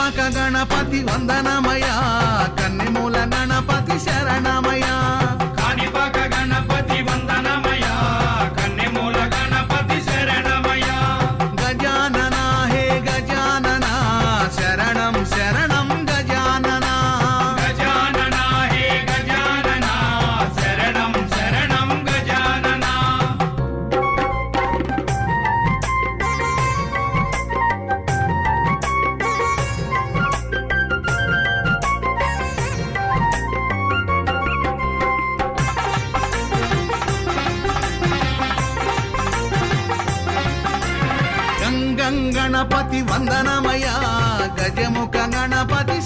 కాణిపాక గణపతి వందనమయ కన్నెమూల గణపతి శరణమయ కాణిపాక గణపతి వందనమయ కన్నెమూల గణపతి శరణమయ గజానన హే గజానన శరణం శరణం గజానన గజానన హే గజానన శరణం శరణం గజానన గంగం గణపతి వందనమయ గజముఖ గణపతి